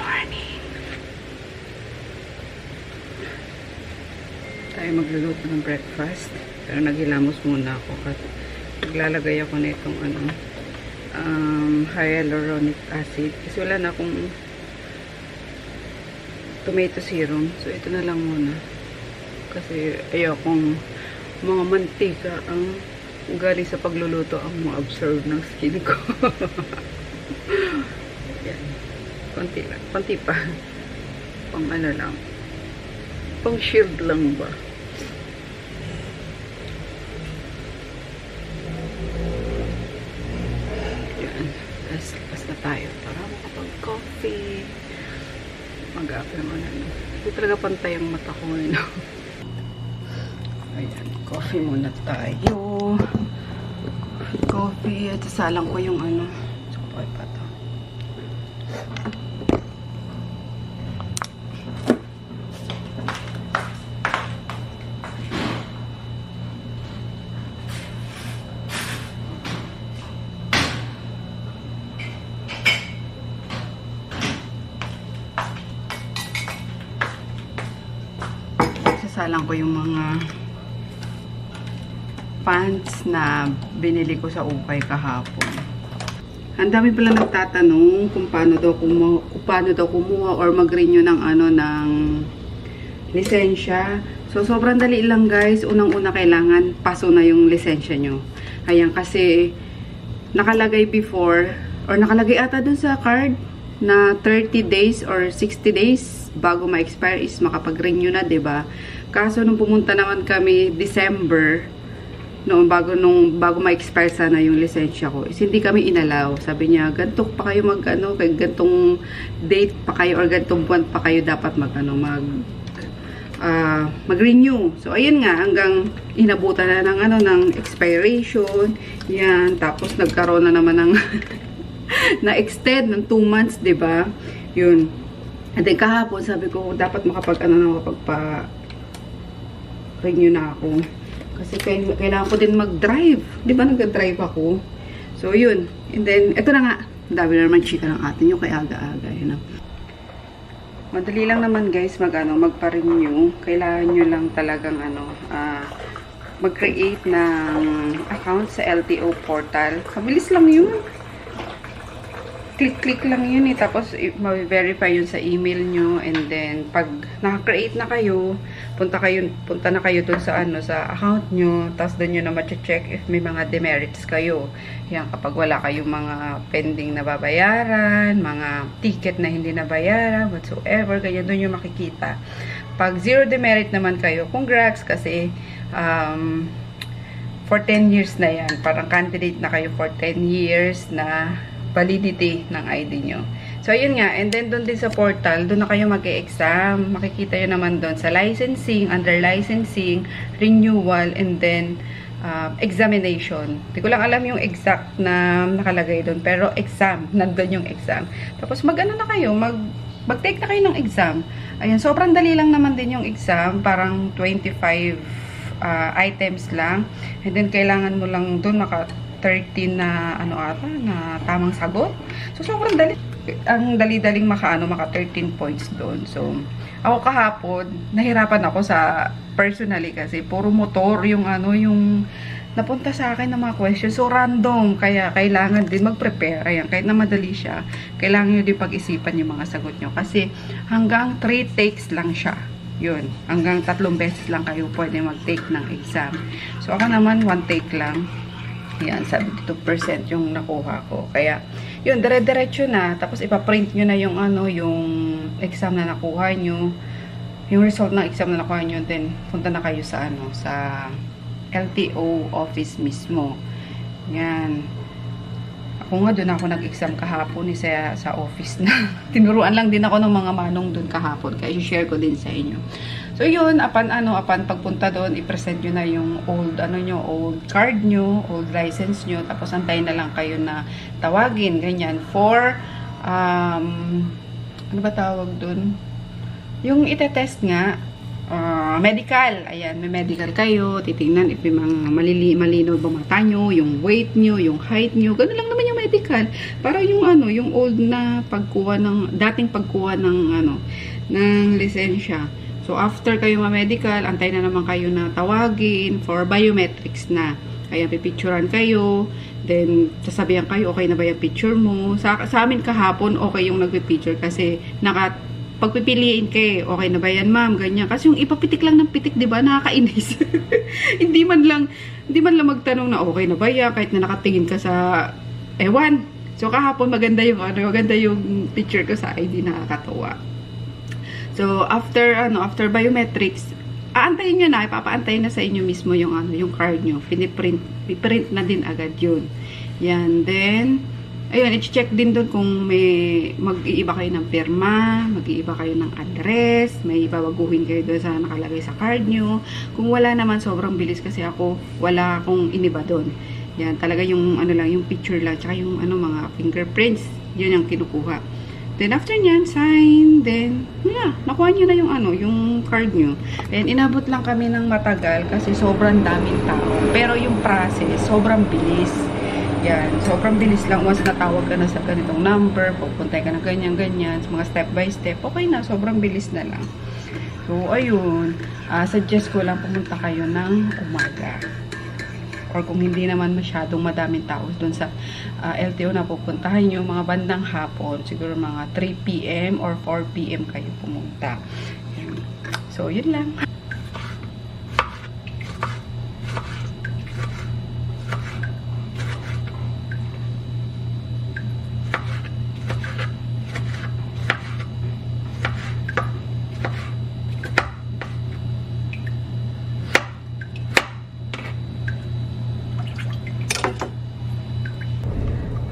Morning. Tayo magluluto ng breakfast. Pero naghilamos muna ako at maglalagay ako na itong hyaluronic acid. Kasi wala na akong tomato serum. So, ito na lang muna. Kasi ayokong mga mantika ang galing sa pagluluto ang ma-absorb ng skin ko. Yan. Konti lang. Konti pa. Pang ano lang. Pang shield lang ba? Yan. Tapos na tayo para makapag-coffee. Mag-aapla mo na. Hindi talaga pantay ang mata ko ngayon. Ayan. Coffee muna tayo. Coffee. At sasalang ko yung ano. Sakapay pa ito. Sasalang ko yung mga pants na binili ko sa Ukay kahapon. Ang dami pala nagtatanong kung paano daw kumuha or mag-renew ng ng lisensya. So sobrang dali lang guys. Unang-una kailangan paso na yung lisensya nyo. Ayan, kasi nakalagay before or nakalagay ata dun sa card na 30 days or 60 days bago ma-expire is makapag-renew na, 'di ba? Kaso nung pumunta naman kami December, bago ma-expire sana yung lisensya ko, is hindi kami inalaw. Sabi niya, ganito pa kayo kay gantong date pa kayo or gantong buwan pa kayo dapat mag-renew. So ayun nga, hanggang inabutan na ng expiration. Yan, tapos nagkaroon na naman ng na-extend ng 2 months, 'di ba? Yun. And then kahapon sabi ko dapat renew na ako. Kasi kailangan ko din mag-drive. Di ba nag-drive ako? So, yun. And then, ito na nga. Dami na naman chika ng atin yung kay aga-aga. Yun. Madali lang naman guys magpa-renew. Kailangan nyo lang talagang mag-create ng account sa LTO portal. Mabilis lang yun. Click lang yun eh. Tapos, ma-verify yun sa email nyo. And then, pag naka-create na kayo, punta na kayo dun sa sa account nyo. Tapos, dun nyo na ma-check if may mga demerits kayo. Yan, kapag wala kayong mga pending na babayaran, mga ticket na hindi nabayaran, whatsoever, ganyan dun nyo makikita. Pag zero demerit naman kayo, congrats kasi for 10 years na yan. Parang candidate na kayo for 10 years na validity ng ID nyo. So, ayun nga. And then, doon din sa portal, doon na kayo mag-e-exam. Makikita yun naman doon sa licensing, under licensing, renewal, and then, examination. Hindi ko lang alam yung exact na nakalagay doon. Pero, exam. Nandun yung exam. Tapos, na kayo. Mag-take na kayo ng exam. Ayan. Sobrang dali lang naman din yung exam. Parang 25 items lang. And then, kailangan mo lang doon 13 na na tamang sagot. So sobrang dali. Ang dali-daling maka 13 points doon. So ako kahapon, nahirapan ako sa personally kasi puro motor yung yung napunta sa akin ng mga questions. So random, kaya kailangan din mag-prepare. Ayan, kahit na madali siya, kailangan niyo din pag-isipan yung mga sagot niyo kasi hanggang 3 takes lang siya. Yun, hanggang 3 beses lang kayo pwede mag-take ng exam. So ako naman 1 take lang. Yan, 72% yung nakuha ko. Kaya, yun, dire-diretso na. Tapos, ipaprint nyo na yung yung exam na nakuha nyo. Yung result ng exam na nakuha nyo. Then, punta na kayo sa, sa LTO office mismo. Yan. Ako nga, doon ako nag-exam kahapon sa office na. Tinuruan lang din ako ng mga manong doon kahapon. Kaya, share ko din sa inyo. So, yun, apan pagpunta doon, i-present nyo na yung old, old card nyo, old license nyo, tapos antayin na lang kayo na tawagin, ganyan, for, ano ba tawag doon? Yung itetest nga, medical, ayan, may medical kayo, titingnan if may mga malinaw ba mata nyo, yung weight nyo, yung height nyo, ganun lang naman yung medical. Para yung ano, yung old na pagkuha ng, dating pagkuha ng ano, ng lisensya. So, after kayo ma-medical, antay na naman kayo na tawagin for biometrics na. Kaya pipicturean kayo, then sasabihan kayo, okay na ba yung picture mo? Sa amin kahapon, okay yung nagpipicture kasi pagpipiliin kayo, okay na ba yan ma'am, ganyan. Kasi yung ipapitik lang ng pitik, di ba, nakakainis. hindi man lang magtanong na okay na ba yan, kahit na nakatingin ka sa ewan. So kahapon maganda yung picture ko sa ID, nakakatawa. So after biometrics, aantayin nyo na, ipapaantayin na sa inyo mismo yung card nyo. Piprint na din agad yun. Yan, then ayun, i-check din doon kung may mag-iiba kayo ng pirma, mag-iiba kayo ng address, may babaguhin kayo doon sa nakalagay sa card nyo. Kung wala naman, sobrang bilis kasi ako, wala akong iniba doon. Yan, talaga yung ano lang, yung picture lang, tsaka yung ano, mga fingerprints, yun yung kinukuha. Then after nyan, sign, then, yeah, nakuha nyo na yung ano, yung card nyo. And inabot lang kami ng matagal kasi sobrang daming tao. Pero yung process, sobrang bilis. Yan, sobrang bilis lang. Once natawag ka na sa ganitong number, pupuntay ka na ganyan-ganyan, mga step by step, okay na, sobrang bilis na lang. So, ayun, suggest ko lang pumunta kayo ng umaga. Or kung hindi naman masyadong madaming tao dun sa LTO na pupuntahan nyo, mga bandang hapon, siguro mga 3 PM or 4 PM kayo pumunta. So, yun lang.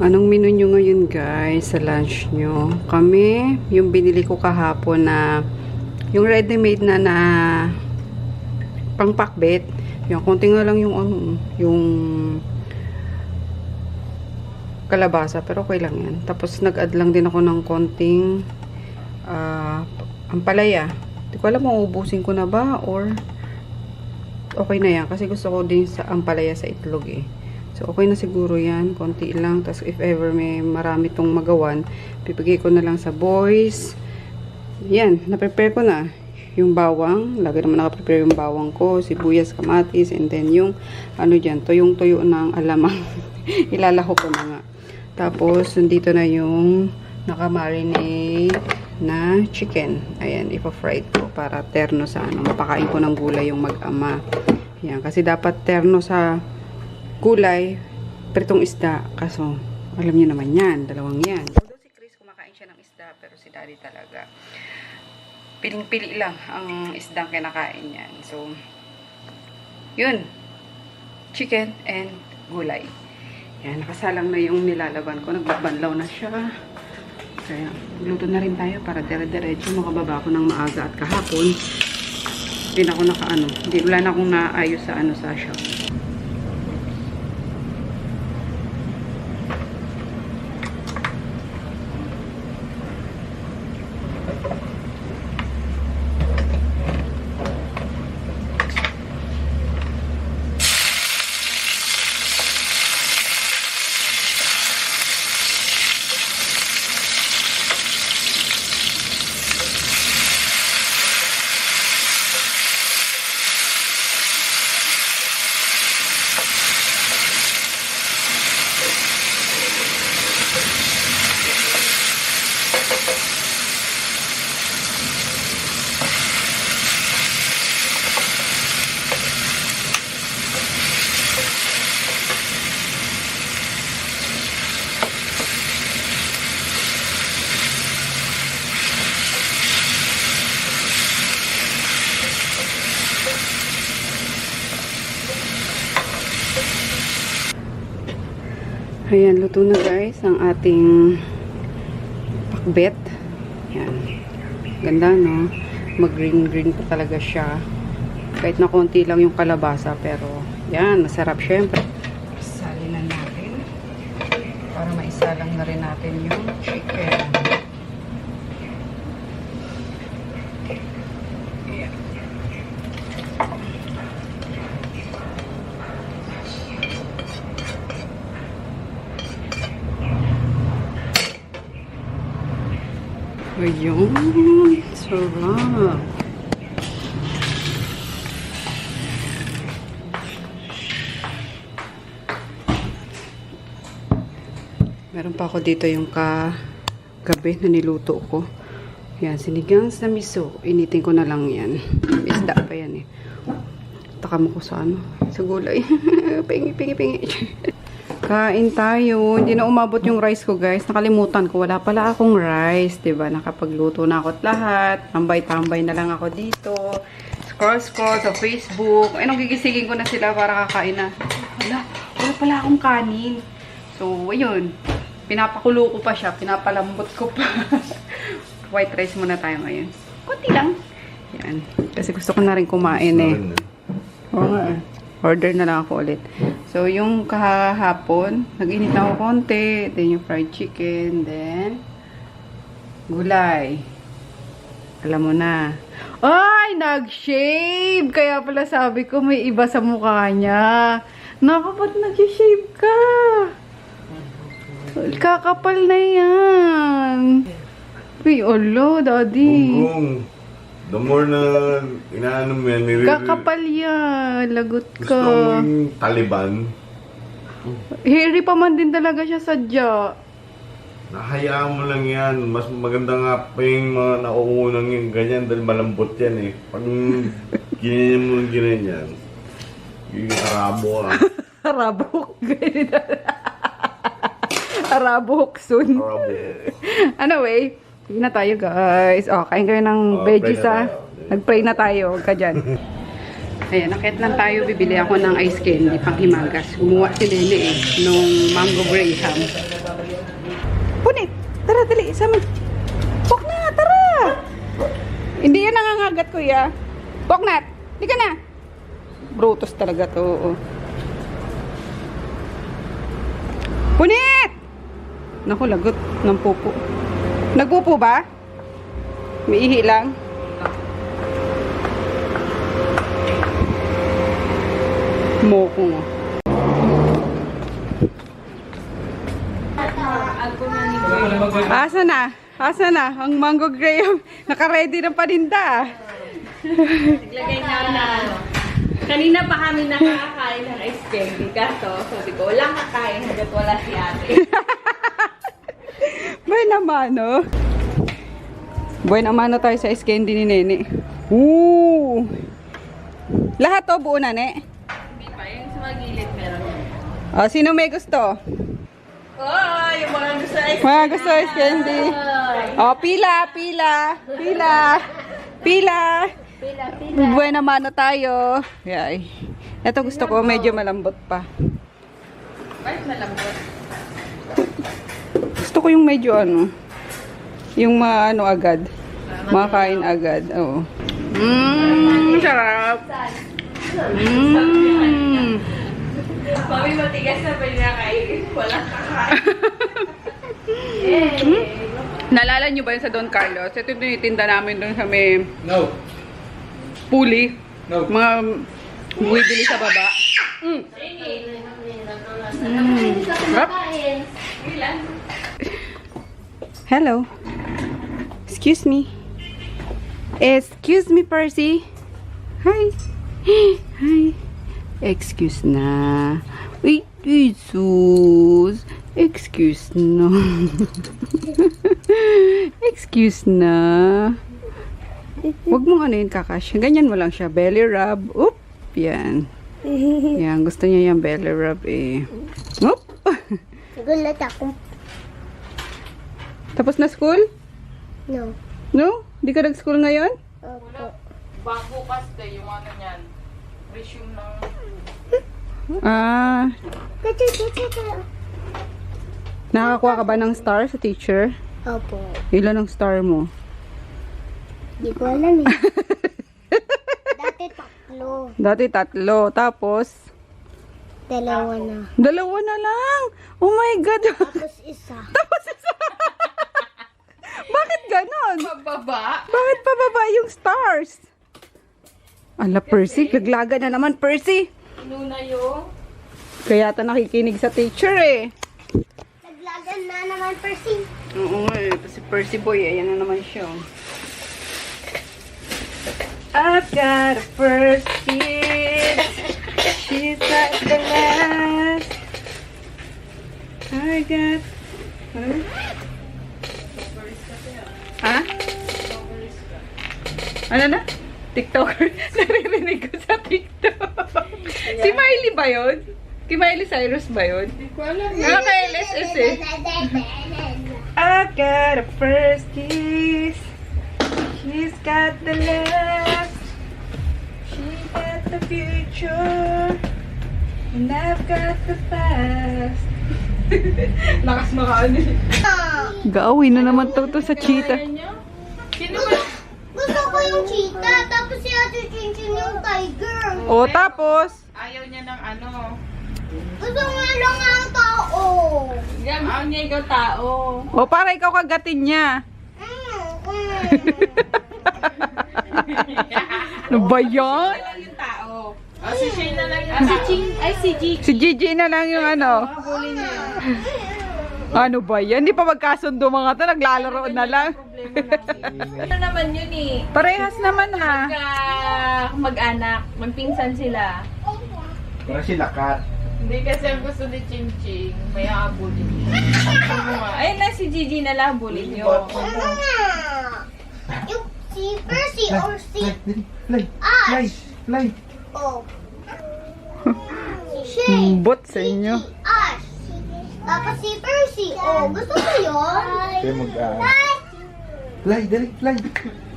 Anong menu nyo ngayon guys sa lunch nyo? Kami, yung binili ko kahapon na yung ready-made na pang-pakbet. Yung konti nga lang yung yung kalabasa, pero okay lang yan. Tapos nag-add lang din ako ng konting ampalaya. Hindi ko alam kung ubusin ko na ba or okay na yan. Kasi gusto ko din sa ampalaya sa itlog eh. So, okay na siguro yan. Konti lang. Tapos, if ever may marami tong magawan, pipigay ko na lang sa boys. Yan. Na-prepare ko na. Yung bawang. Lagi naman naka-prepare yung bawang ko. Sibuyas, kamatis. And then, yung, ano dyan, tuyong-tuyo ng alamang. Ilalaho ko na nga. Tapos, nandito na yung naka-marinate na chicken. Ayan. Ipa-fried ko para terno sa ano. Mapakain ko ng gulay yung mag-ama. Yan. Kasi dapat terno sa gulay, pritong isda. Kaso, alam niyo naman yan. Dalawang yan. Although si Chris kumakain siya ng isda, pero si Daddy talaga, piling-pili lang ang isdang kinakain yan. So, yun. Chicken and gulay. Yan, nakasalang na yung nilalaban ko. Nagbabanlaw na siya. Kaya, luto na rin tayo para dire-diretso. Makababa ko ng maaga at kahapon. Hindi na ako nakaano. Wala na akong naayos sa ano sa shop. Ayan, luto na guys ang ating pakbet. Ayan. Ganda, no? Mag-green-green pa talaga siya. Kahit na konti lang yung kalabasa, pero yan, masarap syempre. Isalin na natin para maisalang na rin natin yung chicken. Ayan. Ayun. Sarap. Meron pa ako dito yung kagabi na niluto ko. Yan, sinigang sa miso. Initin ko na lang yan. Isda pa yan eh. Taka mo ko sa ano? Sa gulay. Pingi. Kain tayo. Hindi na umabot yung rice ko, guys. Nakalimutan ko. Wala pala akong rice. Diba? Nakapagluto na ako at lahat. Tambay-tambay na lang ako dito. Scroll sa Facebook. Ay, gigisingin ko na sila para kakain na. Wala pala akong kanin. So, ayun. Pinapakulo ko pa siya. Pinapalambot ko pa. White rice muna tayo ngayon. Kunti lang. Yan. Kasi gusto ko na rin kumain eh. Oo nga eh. Order na lang ako ulit. So, yung kahapon, nag-init na ako konti. Then, yung fried chicken. Then, gulay. Alam mo na. Ay! Nag-shave! Kaya pala sabi ko, may iba sa mukha niya. Naku, ba't nag-shave ka? Kakapal na yan. Uy, olo, daddy. Gonggong. The more na inaano mo yan, Kakapal yan. Lagot gusto ka. mong Taliban, Hairy pa man din talaga siya sadya. nahayaan mo lang yan. Mas maganda nga pa yung mga nauunang yung ganyan dahil malambot yan eh. Pag ginanyan mo ng ganyan, yung arabo ka. Arabok. Arabok soon. Arabo. Anyway, hindi na tayo guys. Oh, kain kayo ng veggies ha. Nag-pray na tayo. Huwag ka dyan. Ayan, nakit lang tayo. Bibili ako ng ice candy pang himagas. Gumawa si Nene eh. Nung mango graham. Punit! Tara, dali. Sama. Pok na! Tara! Hindi yan nangangagat kuya. Pok na! Di ka na! Brutus talaga to. Oh. Punit! Naku, lagot ng pupo. Nagpupo ba? May ihi lang. Mokong. Asa na? Asa na? Ang mango graham. Naka-ready ng paninda. Naglagay na. Kanina pa kami nakakain ng ice candy. Kaso, sabi ko, walang kakain hanggat wala si ate. Buena mano. Buena mano tayo sa ice candy ni Nene. Ooh! Lahat to buo na, Ne? Hindi pa, yung sa magilid meron yan. Oh, sino may gusto? Oh, yung mga gusto ice Mga gusto ice candy. Oh, pila. Buena mano tayo. Yay. Ito gusto ko, medyo malambot pa. Bakit malambot? Gusto ko yung medyo ano, yung maano agad. Makain agad. Oo. Sarap. Mami, matigas na pa yung nakain. Walang kakain. Naalala nyo ba yun sa Don Carlos? Ito yung tinitinda namin doon sa may puli. Mga bumibili sa baba. Sarap. Hello. Excuse me. Excuse me, Percy. Hi. Hi. Excuse na. Wait, Jesus. Excuse na. Excuse na. Huwag mong ano yun, Kakash. Ganyan mo lang siya. Belly rub. Oop. Yan. Yan. Gusto niya yung belly rub eh. Oop. Gulat ako. Tapos na school? No. No? Di ka nag-school ngayon? Opo. Bago kasi yung ano niyan. Resume ng... Ah. Nakakuha ka ba ng star sa teacher? Opo. Ilan ang star mo? Di ko alam eh. Dati 3. Dati 3. Tapos? 2 na. 2 na lang. Oh my God. Tapos 1. Bakit ganon? Pababa? Bakit pababa yung stars? Ala, Percy. Laglaga na naman, Percy. Inuna yung... Kaya ta nakikinig sa teacher eh. Naglagan na naman, Percy. Oo nga eh. Si Percy Boy, ayan na naman siya. I've got a first kiss. She's got the last. I got... Ha? Ano na? TikToker? Naririnig ko sa TikTok. Si Miley ba yun? Si Miley Cyrus ba yun? Hindi ko alam. Kay LSS eh. I got a first kiss. She's got the last. She got the future. And I've got the past. Lakas makaano eh. Gaawin na naman to sa cheetah. Sino ba? Gusto ko yung cheetah, tapos si Ate Chinchin yung tiger. O tapos, Ayaw niya ng ano. Gusto nga lang ang tao. Ayaw niya ikaw tao. o para ikaw kagatin niya. Ano ba yan? Lang yung tao. Oh, si Shane na lang yung tao. Si Gigi. Si Gigi na lang yung ano. Huli niya. Ano ba yan? Hindi pa magkasundo mga to. Naglalaro na lang. Ano naman yun eh. Parehas naman ha. Mag-anak. Magpinsan sila. Para sila kat. Hindi kasi ang gusto ni Ching Ching. May aabulin niya. Ayun na si Gigi na lang abulin niyo. Yung si Percy or si Fly. Ash. Fly. Oh. Si Shane. Bot sa inyo. Si Ash. Tapos si Percy. Oh, gusto mo yun? Kaya Fly, dali, fly.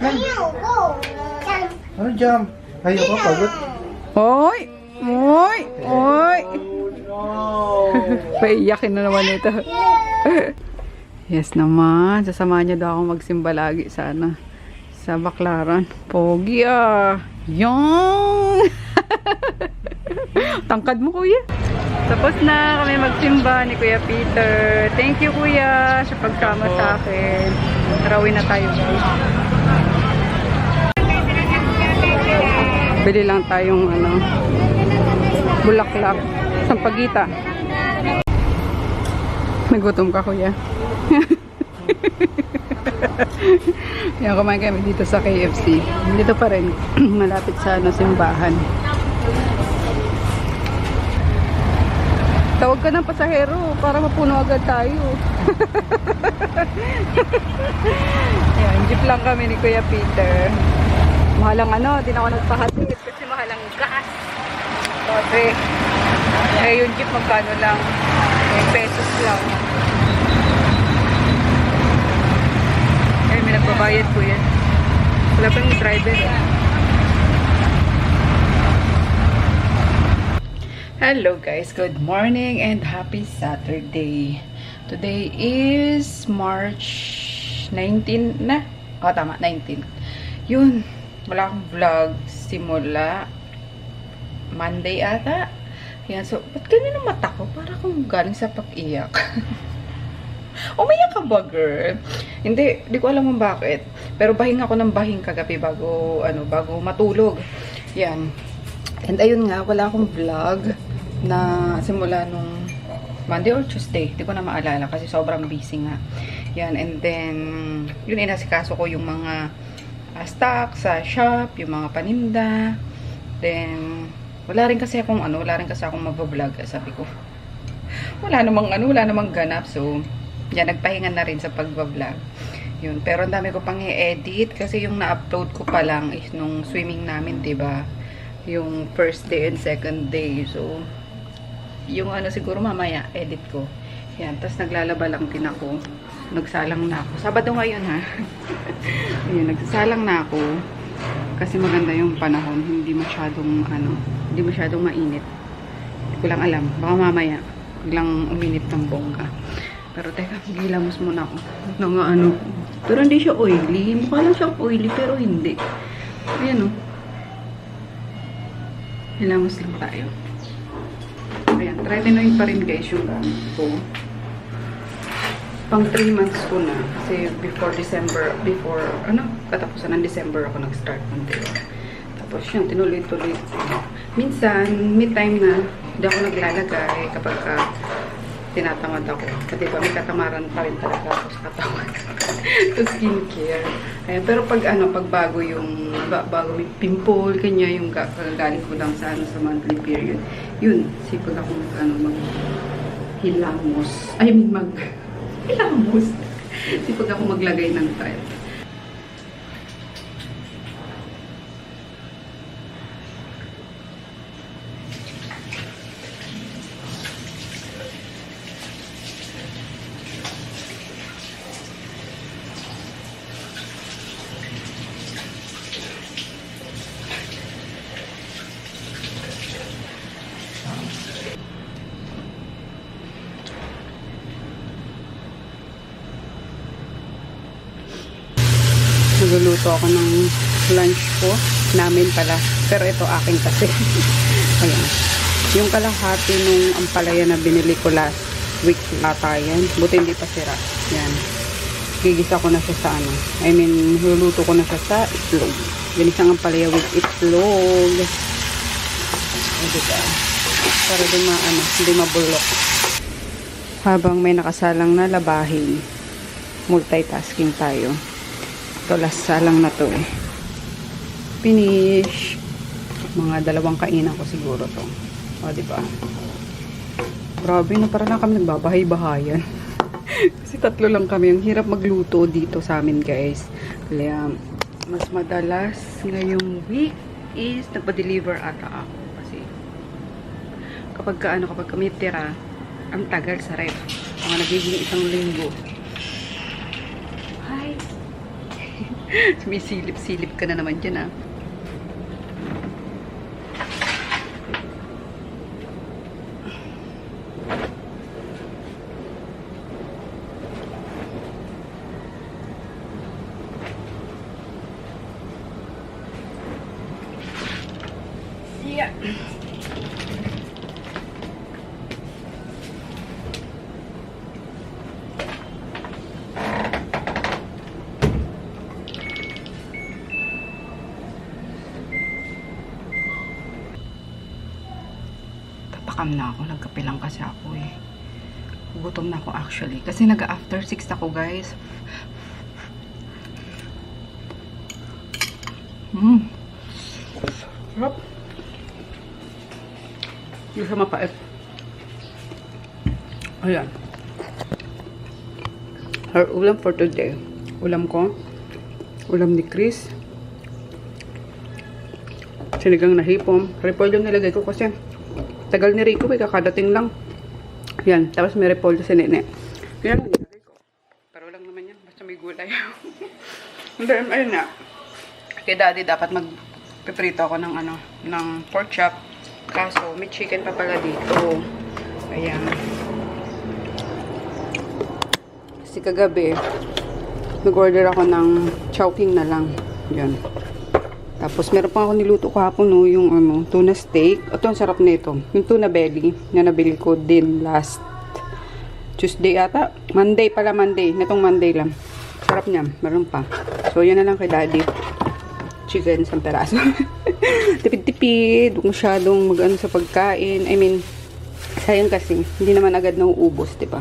Ayaw ko. Ano jump? Ayaw ko, pagod. Oy! Oy! Oy! Paiyakin na naman ito. Yes naman. Sasamahan niyo daw ako magsimba lagi sana. Sa Baclaran. Pogi ah. Yung! Tangkad mo kuya. Tapos na kami magsimba ni Kuya Peter. Thank you kuya sa pagsama sa akin. Tarawin na tayo guys. Bili lang tayong ano, bulaklak. Sampagita. Nagutom ka kuya. Yan, kumain kami dito sa KFC. Dito pa rin. Malapit sa ano, simbahan. Tawag ka ng pasahero para mapuno agad tayo. Yan, jeep lang kami ni Kuya Peter. Mahalang ano, din ako nagpahatid kasi mahalang gas. Kasi, yung jeep magkano lang. 10 pesos lang. May nagbabayad po yan. Wala pa yung driver. Hello guys, good morning and happy Saturday. Today is March 19 na. O tama, 19. Yun, wala akong vlog simula Monday ata. Yan, so, ba't ganyan ang mata ko? Para akong galing sa pag-iyak. Umiyak ka ba, girl? Hindi ko alam kung bakit. Pero bahing ako ng bahing kagabi bago matulog. Yan. And ayun nga, wala akong vlog na simula nung Monday or Tuesday. Hindi ko na maalala kasi sobrang busy nga. Yan. And then, yun inasikaso ko yung mga stock sa shop, yung mga paninda. Then, wala rin kasi akong mag-vlog. Sabi ko, wala namang ganap. So, yan, nagpahinga na rin sa pag-vlog. Yun. Pero ang dami ko pang i-edit kasi yung na-upload ko pa lang is nung swimming namin, diba? Yung first day and second day. So, yung siguro mamaya, edit ko. Yan. Tapos naglalaba lang din ako. Nagsalang na ako. Sabado ngayon, ha? Yan, nagsasalang na ako. Kasi maganda yung panahon. Hindi masyadong mainit. Hindi ko lang alam. Baka mamaya, biglang uminit ng bongga. Pero teka, gilamos muna ako. Pero hindi siya oily. Mukha lang siyang oily, pero hindi. Ayan, Gilamos lang tayo. Ayan, tritinoid pa rin guys yung gamit ko. Pang 3 months ko na. Kasi katapusan ng December ako nag-start ng tiro. Tapos yun, tinuloy-tuloy. Minsan, may time na hindi ako naglalagay kapag tinatamad ako. Kasi ba, may katamaran pa rin talaga ako sa katawan. Sa skincare. Ayan, pero pag bago yung, bago may pimple, kanya yung galing ko lang sa monthly period, yun, sipag ako hilamos. Hilamos. Sipag ako maglagay ng thread. Nagluluto ako ng lunch ko. Namin pala. Pero ito akin kasi. Ayan. Yung kalahati nung ampalaya na binili ko last week ata yan. Buti hindi pa sira. Yan. Gigisa ko na siya sa luluto ko na siya sa itlog. Ginisang ampalaya with itlog. O, diba? Para hindi mabulok. Habang may nakasalang na labahin, multitasking tayo. Ito, last salang na to eh. Finish. Mga 2 kainan ko siguro to. O, diba? Grabe na, para lang kami nagbabahay-bahayan. Kasi 3 lang kami. Ang hirap magluto dito sa amin, guys. Kaya, mas madalas ngayong week is nagpa-deliver ata ako. Kasi, kapag kami tira, ang tagal sa ref. Mga nagiging 1 linggo. Sumisilip-silip ka na naman dyan, ah. Yeah. Takam na ako. Nagkape lang kasi ako eh. Gutom na ako actually. Kasi nag-after 6 ako, guys. Sarap. Yung sa mapait. Ayan. Our ulam for today. Ulam ko. Ulam ni Chris. Sinigang na hipom. Repolyo nilagay ko kasi tagal ni Rico, kakadating lang. Yan. Tapos may repolyo sa nene. Yan lang nilagay ko. Pero lang naman yan. Basta may gulay. And then, ayun na. Kay daddy dapat magpiprito ako ng pork chop. Kaso, may chicken pa pala dito. Ayan. Kasi kagabi, nag-order ako ng chowking na lang. Yan. Tapos, meron pa ako niluto kahapon, no, yung tuna steak. Ito, ang sarap nito. Yung tuna belly, na nabili ko din last Tuesday ata. Monday pala, Monday. Netong Monday lang. Sarap niya. Meron pa. So, yan na lang kay daddy. Chicken, 1 peraso. Tipid-tipid. Huwag masyadong mag-ano sa pagkain. I mean, sayang kasi. Hindi naman agad nauubos, diba?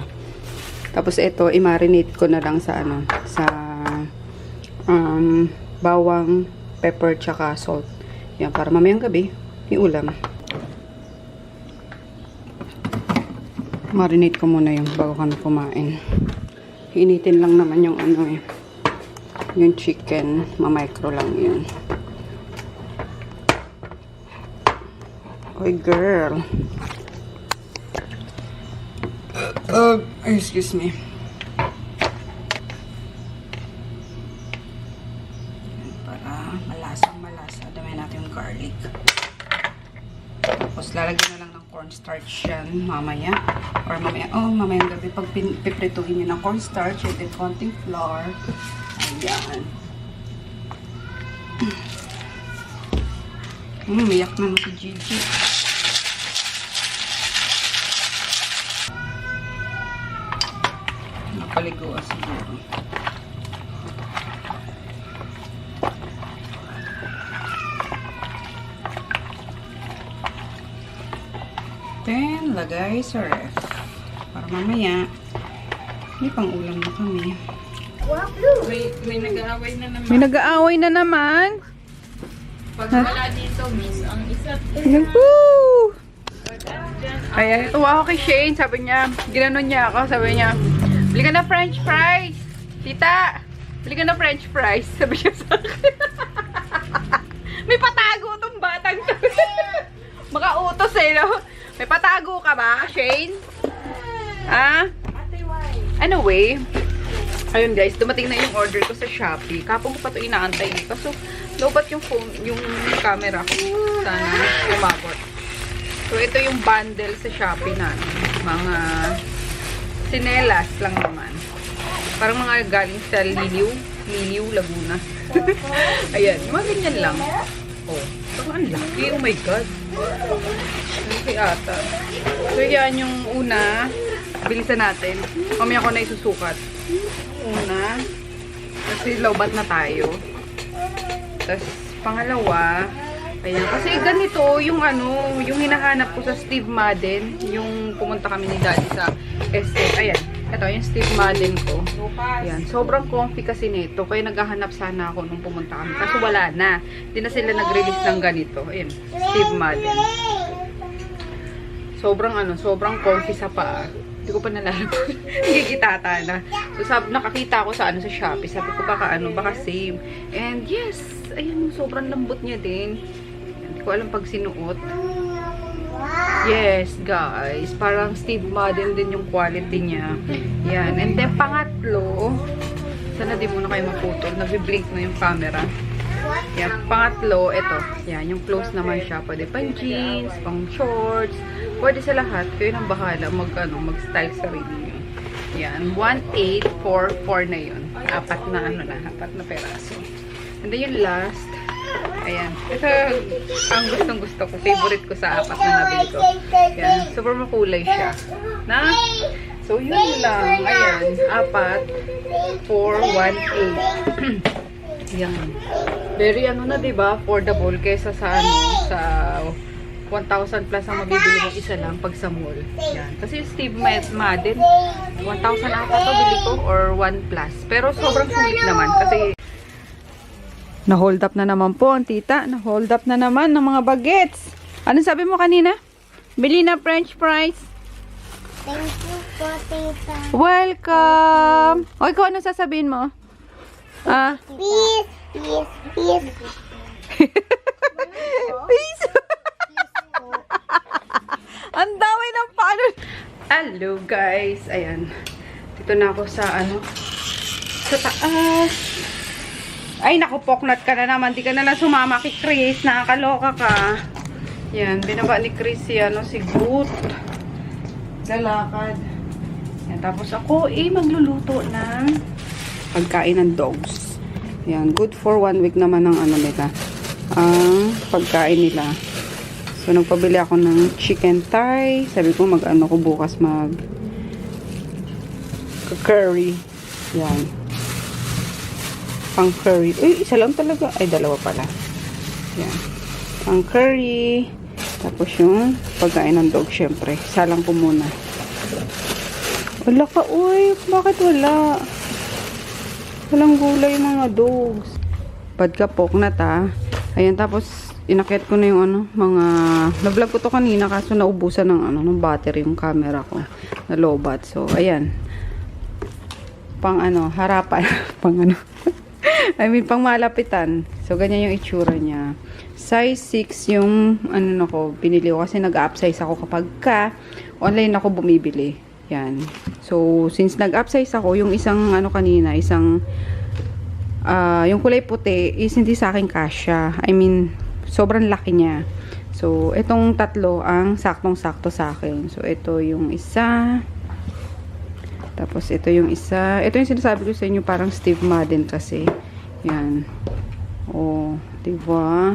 Tapos, ito, i-marinate ko na lang sa bawang, pepper, tsaka salt. Yan, para mamayang gabi, yung ulam. Marinate ko muna yung bago kami kumain. Initin lang naman yung yung chicken. Ma-micro lang yun. Oy, girl. Excuse me. Malasa. Dami natin yung garlic. Tapos, lalagyan na lang ng cornstarch yan mamaya. Or mamayang gabi. Pag piprituhin nyo ng cornstarch, and then konting flour. Ayan. Umiyak na si Gigi. Napaligo siguro. Then, lagay sa ref. Para mamaya, may pang-ulam na kami. May nag-aaway na naman. May nag-aaway na naman. Pag wala dito, miss, ang isa. Woo! Ayan, tuwa ako kay Shane. Sabi niya, ginanon niya ako. Sabi niya, bili ka na french fries. Tita, bili ka na french fries. Sabi niya sa akin. May patago tong batang to. Makautos eh, no? May patago ka ba, Shane? Ha? Anyway, ayun guys, dumating na yung order ko sa Shopee. Kapong ko pa ito inaantay. Kaso, lobat yung phone, yung camera ko. Sana umabot. So, ito yung bundle sa Shopee na. Mga sinelas lang naman. Parang mga galing sa Liliw, Laguna. Ayan, mga ganyan lang. Oh, parang ang laki. Oh my God. Laki ata. So, yan yung una. Bilisan natin. Mamaya ko na isusukat. Una. Kasi lobat na tayo. Tapos, pangalawa, ayan. Kasi ganito, yung yung hinahanap ko sa Steve Madden, yung pumunta kami ni Daddy sa estate. Ayan. Ito, yung Steve Madden ko. Ayan. Sobrang comfy kasi nito. Kaya naghahanap sana ako nung pumunta kami. Kaso wala na. Hindi na sila nag-release ng ganito. Ayan. Steve Madden. Sobrang comfy sa paa. Hindi ko pa nalalabas. Nagigitata na. So, nakakita ako sa sa Shopee. Sabi ko baka same. And yes, ayun, sobrang lambot niya din. Hindi ko alam pag sinuot. Yes, guys. Parang Steve Madden din yung quality niya. Yan. And then, pangatlo, sana di muna kayo maputol. Nag-blink na yung camera. Yan. Pangatlo, ito. Yan. Yung close naman siya. Pwede pang jeans, pang shorts. Pwede sa lahat. Kayo nang bahala mag-style sarili nyo. Yan. 1,844 na yun. Apat na peraso. And then yung last, ayan. Ito ang gustong-gusto ko. Favorite ko sa apat na nabili ko. Ayan. Super makulay siya. Na? So, yun lang. Ayan. 4, 4, 1, 8. Ayan. Very diba? Affordable kesa sa sa 1,000 plus ang mabibili mo isa lang pag sa mall. Yan. Kasi yung Steve Madden, 1,000 ata to bili ko or 1 plus. Pero sobrang sulit naman kasi na-hold up na naman po ang tita. Na-hold up na naman ng mga bagets. Anong sabi mo kanina? Bili na french fries. Thank you po, tita. Welcome! O, ikaw ano sasabihin mo? Ah? Peace, peace, peace. Peace! Ang dami ng paano. Hello guys. Ayan. Dito na ako sa sa taas. Ay, naku, poknat ka na naman. Di ka na lang sumama kay Chris. Nakakaloka ka. Yan, binaba ni Chris si Groot. Lalakad. Yan, tapos ako, magluluto ng pagkain ng dogs. Yan, good for 1 week naman ng nila. Ang pagkain nila. So, nagpabili ako ng chicken thigh. Sabi ko, ko bukas curry. Yan. Pang curry. Uy, isa lang talaga. Ay, dalawa pala. Yan. Pang curry. Tapos yung pagkain ng dog, syempre. Isa lang ko muna. Wala ka, uy. Bakit wala? Walang gulay mga dogs. Bad ka poknat, ha. Ayan, tapos inakyat ko na yung mga na-vlog ko to kanina kaso naubusan ng ng battery yung camera ko na lobat. So, ayan. Pang harapan. Pang I mean, pang malapitan. So, ganyan yung itsura niya. Size 6 yung binili ko kasi nag-upsize ako kapag online ako bumibili. Yan. So, since nag-upsize ako, yung isang kanina, yung kulay puti is hindi sa akin kasya. I mean, sobrang laki niya. So, itong tatlo ang saktong-sakto sa akin. So, ito yung isa. Tapos, ito yung isa. Ito yung sinasabi ko sa inyo, parang Steve Madden kasi. Yan. Oh, diba?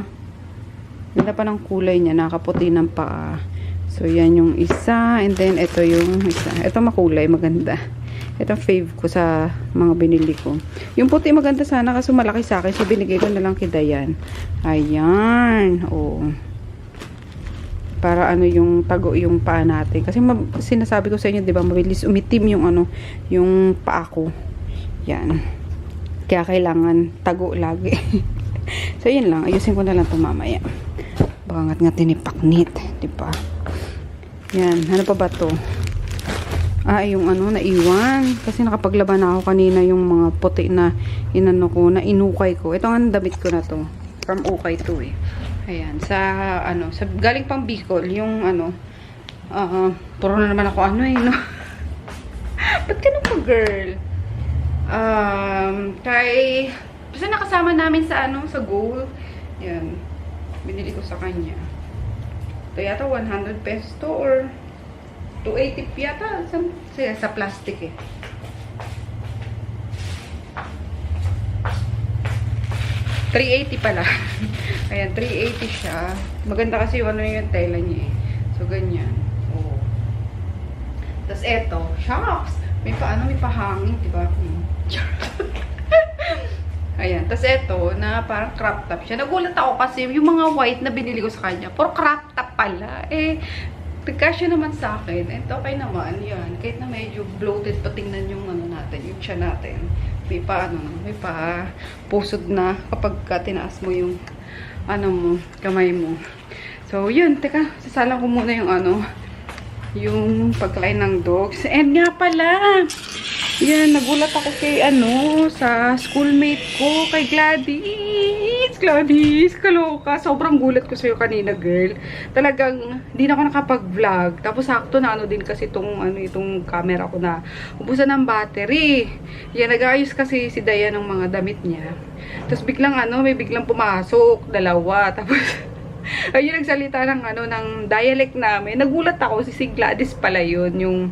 Ganda pa ng kulay niya. Nakaputi ng paa. So, yan yung isa. And then, ito yung isa. Ito makulay. Maganda. Ito fave ko sa mga binili ko. Yung puti maganda sana kasi malaki sa akin. So, binigay ko na lang kay Dayan. Ayan. Oh. para ano yung tago yung paa natin. Kasi sinasabi ko sa inyo, 'di ba, mabilis umitim yung ano, yung paa ko. Yan. Kaya kailangan tago lagi. So yun lang, ayusin ko na lang 'to mamaya. Baka ngat-ngatin ni Paknit, 'di ba? Yan, ano pa ba 'to? Yung ano, naiwan. Kasi nakapaglaban na ako kanina yung mga puti na inano ko, na inukay ko. Ito ang damit ko na to. From ukay to eh. Ayan. Sa, ano, sa, galing pang Bicol, yung ano, puro na naman ako ano eh, no? Ba't ganun po, girl? Basta nakasama namin sa ano, sa goal. Yan. Binili ko sa kanya. Ito yata 100 pesos to or 280 yata sa plastic eh. $380 pala. Ayan, 380 siya. Maganda kasi yung ano yung tela niya eh. So, ganyan. Oh. Tapos eto, shocks! May pahangin, diba? Ayan. Tapos eto, na parang crop top siya. Nagulat ako kasi yung mga white na binili ko sa kanya, puro crop top pala. Pagkasya naman sa akin, okay naman, yan. Kahit na medyo bloated, patingnan yung ano natin, yung tiyan natin. May pa pusod na kapag tinaas mo yung ano mo, kamay mo. So, yun, teka, sasalang ko muna yung ano, yung pagkain ng dogs. And nga pala, yan, nagulat ako kay ano, sa schoolmate ko, kay Gladys. Gladys, kaloka. Sobrang gulat ko sa'yo kanina, girl. Talagang, hindi na ako nakapag-vlog. Tapos, sakto na ano din kasi itong, ano, itong camera ko na ubusan ng battery. Yan, nag-aayos kasi si Daya ng mga damit niya. Tapos, biglang, ano, may biglang pumasok. Dalawa. Tapos, ayun, nagsalita ng, ano, ng dialect namin. Nagulat ako, si Gladys pala yun, yung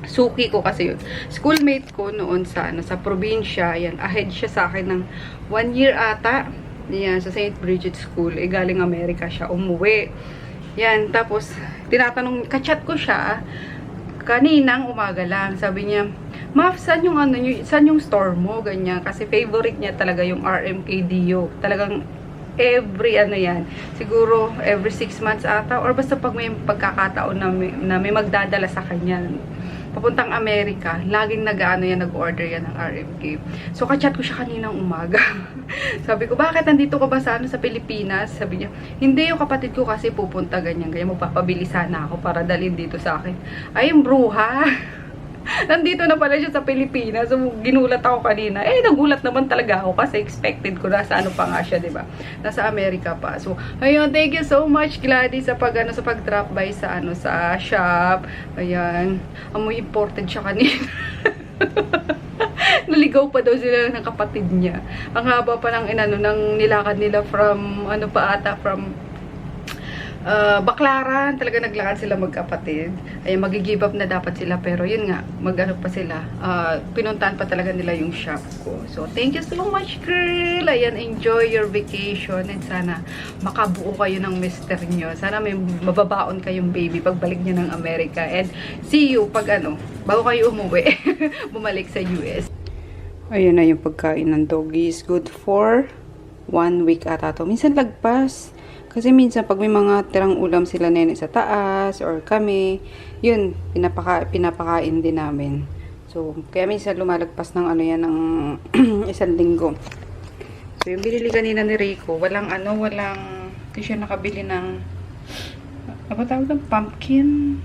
suki ko kasi yun. Schoolmate ko noon sa, ano, sa probinsya. Yan, ahead siya sa akin ng 1 year ata. Yan, sa St. Bridget School. Galing Amerika siya, umuwi. Yan, tapos, tinatanong, kachat ko siya, kaninang umaga lang. Sabi niya, Maf, saan yung, ano, saan yung store mo? Ganyan. Kasi favorite niya talaga yung RMK Dio. Talagang, every ano yan, siguro every 6 months ata, or basta pag may pagkakataon na may magdadala sa kanya papuntang Amerika, laging nag-ano yan, nag-order yan ng RMK. So, kachat ko siya kaninang umaga. Sabi ko, bakit nandito ka ba sa, ano, sa Pilipinas? Sabi niya, hindi, yung kapatid ko kasi pupunta ganyan, magpapabili sana ako para dalhin dito sa akin. Ay, yung bruha. Nandito na pala siya sa Pilipinas. So, ginulat ako kanina. Nagulat naman talaga ako kasi expected ko na sa ano pa nga siya, diba? Nasa Amerika pa. So, ayun, thank you so much, Gladys, sa pag-drop by sa, ano, sa shop. Ayan. Amoy imported siya kanina. Naligaw pa daw sila ng kapatid niya. Ang haba pa ng, ng nilakad nila from, ano pa ata, from Baklaran. Talaga naglakad sila magkapatid. Ay mag-give up na dapat sila, pero yun nga, mag-ano pa sila, pinuntahan pa talaga nila yung shop ko. So thank you so much, girl. Ayan, enjoy your vacation and sana makabuo kayo ng mister nyo. Sana may mababaon kayong baby pagbalik nyo ng Amerika, and see you pag ano, bago kayo umuwi bumalik sa US. Ayun na yung pagkain ng doggies. Good for 1 week ata to. Minsan lagpas. Kasi minsan, pag may mga tirang ulam sila nene sa taas, or kami, yun, pinapakain din namin. So, kaya minsan lumalagpas ng ano yan, ng 1 linggo. So, yung binili kanina ni Rico, hindi siya nakabili ng, ano tawag ng pumpkin?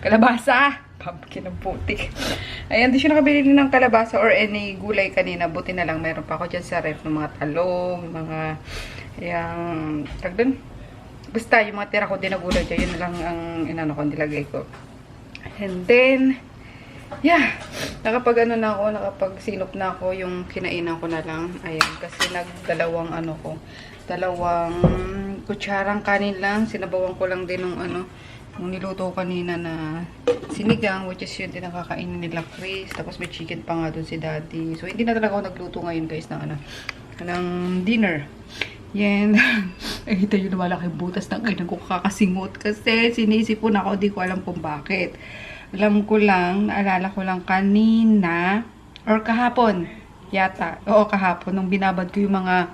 Kalabasa! Pumpkin ng putik. Ayan, di siya nakabili ng kalabasa or any gulay kanina. Buti na lang, meron pa ako dyan sa ref ng mga talong, mga, basta yung mga tira ko din na gulay dyan, yun lang ang nilagay ko. And then, yeah, nakapagsinop na ako, yung kinainan ko na lang. Ayan, kasi dalawang kutsarang kanin lang, sinabawan ko lang din ng yung niluto kanina na sinigang, which is yun din nakakainin nila Chris. Tapos may chicken pa nga dun si Daddy. So, hindi na talaga ako nagluto ngayon, guys, ng dinner. Yan. Nakita yun na malaki butas ng kainan ko kakasingot. Kasi sinisipon ako, di ko alam kung bakit. Naalala ko lang kanina, or kahapon. yata. Oo, kahapon, nung binabad ko yung mga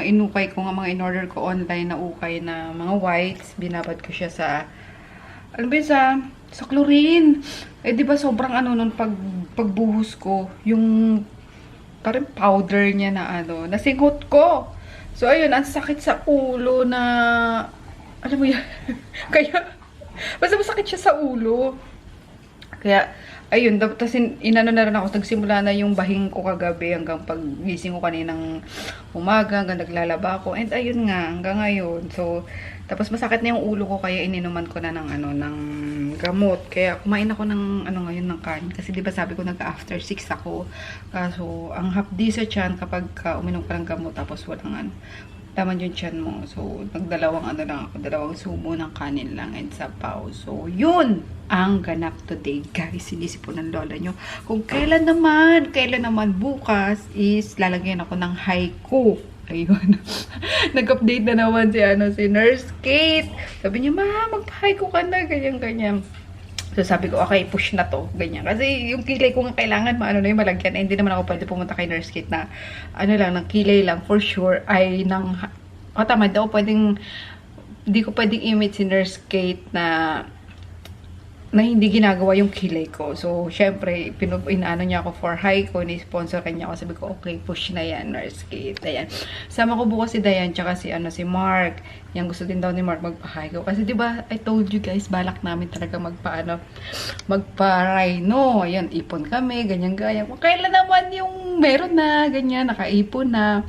inukay ko, mga in-order ko online na ukay na mga whites, binabad ko siya sa, alam ba yun, sa chlorine. Eh, di ba sobrang ano nun, pagbuhos ko, yung parang powder niya na ano, nasinghot ko. So, ayun, ang sakit sa ulo na, alam mo yan, kaya, basta masakit siya sa ulo. Kaya, ayun, tapos inano na rin ako, nagsimula na yung bahing ko kagabi hanggang pag-gising ko kaninang umaga, hanggang naglalaba ako. And ayun nga, hanggang ngayon. So, tapos masakit na yung ulo ko, kaya ininuman ko na ng ng gamot. Kaya kumain ako ng ngayon ng kanin. Kasi 'di ba sabi ko nagka-after 6 ako. Kaso ang hapdi sa tiyan kapag uminom ka ng gamot tapos walang laman yung tiyan mo. So nagdalawang lang ako, dalawang sumo ng kanin lang and sabaw. So yun ang ganap today, guys. Sinisip po ng lola nyo. Kung kailan naman bukas is lalagyan ako ng haiku. Ayun. Nag-update na naman si Nurse Kate. Sabi niya, ma, magpa-haiku ka na, ganyan. So, sabi ko, okay, push na to, ganyan. Kasi yung kilay ko nga kailangan, yung malagyan. Hindi naman ako pwede pumunta kay Nurse Kate na, ng kilay lang, for sure, ay tama daw, hindi ko pwedeng image si Nurse Kate na hindi ginagawa yung kilay ko. So, syempre, inaano niya ako for haiku, ni-sponsor kanya ako. Sabi ko, okay, push na yan, Nurse Kate. Ayan. Sama ko bukas si Dayan, tsaka si Mark. Yang gusto din daw ni Mark magpa-haiku. Kasi, di ba, I told you guys, balak namin talaga magpa-rhino. Ayan, ipon kami, ganyan-ganyan. Kailan naman yung meron na, ganyan, nakaipon na.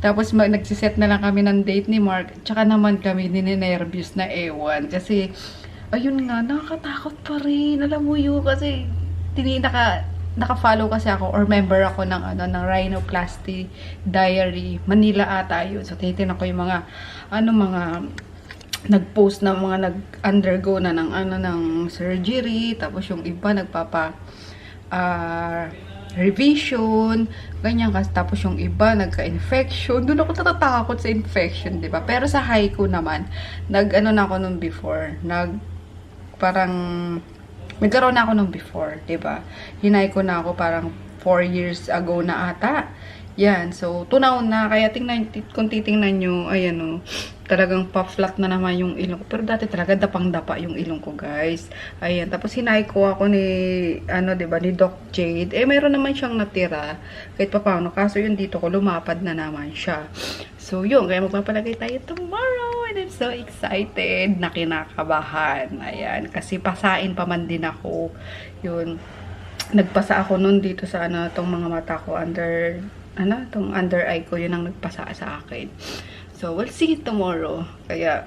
Tapos, nagsiset na lang kami ng date ni Mark. Tsaka naman kami, ninenervyos na ewan. Kasi, ayun nga, nakakatakot pa rin. Alam mo yun, kasi naka-follow kasi ako or member ako ng Rhinoplasty Diary. Manila ata yun. So, titignan ko yung mga nag-post na mga nag-undergo na ng surgery. Tapos yung iba revision, ganyan kasi. Tapos yung iba nagka-infection. Doon ako natatakot sa infection, 'di ba? Pero sa haiku naman, na ako nung before, nagkaroon na ako nung before, 'di ba? Hinay ko na ako parang 4 years ago na ata. Yan, so tunaw na, kaya kung titingnan nyo, ayan talagang pa-flat na naman yung ilong ko. Pero dati talaga dapang-dapa yung ilong ko, guys. Ayan, tapos hinay ko ako ni, 'di ba, ni Doc Jade. Eh, mayroon naman siyang natira, kahit pa paano. Kaso yun dito ko, lumapad na naman siya. So, yun, kaya magpapalagay tayo tomorrow. And I'm so excited na kinakabahan. Ayan, kasi pasain pa man din ako. Yun, nagpasa ako nun dito sa tong mga mata ko, tong under eye ko, yun ang nagpasa sa akin. So, we'll see tomorrow. Kaya,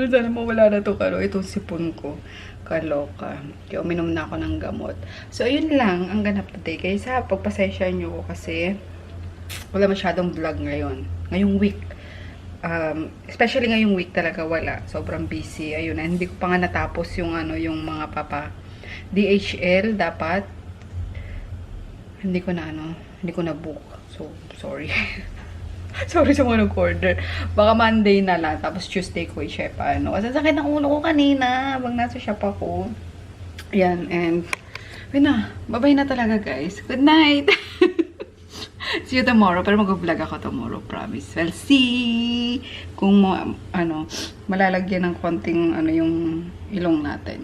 sana mawala na itong sipon ko. Kaloka. Kaya uminom na ako ng gamot. So, ayun lang ang ganap today. Kaya pagpasensya nyo kasi wala masyadong vlog ngayon. Ngayong week. Especially ngayong week talaga wala. Sobrang busy. Ayun na. Hindi ko pa nga natapos yung yung mga DHL dapat. Hindi ko na book. So, sorry. Sorry sa mga nag-order. Baka Monday na lang. Tapos Tuesday ko i-ship Kasi sakit ng ulo ko kanina. Habang nasa shop ako. Ayan. And, yun na. Bye-bye na talaga, guys. Good night! See you tomorrow. Pero mag-vlog ako tomorrow. Promise. We'll see kung malalagyan ng konting yung ilong natin.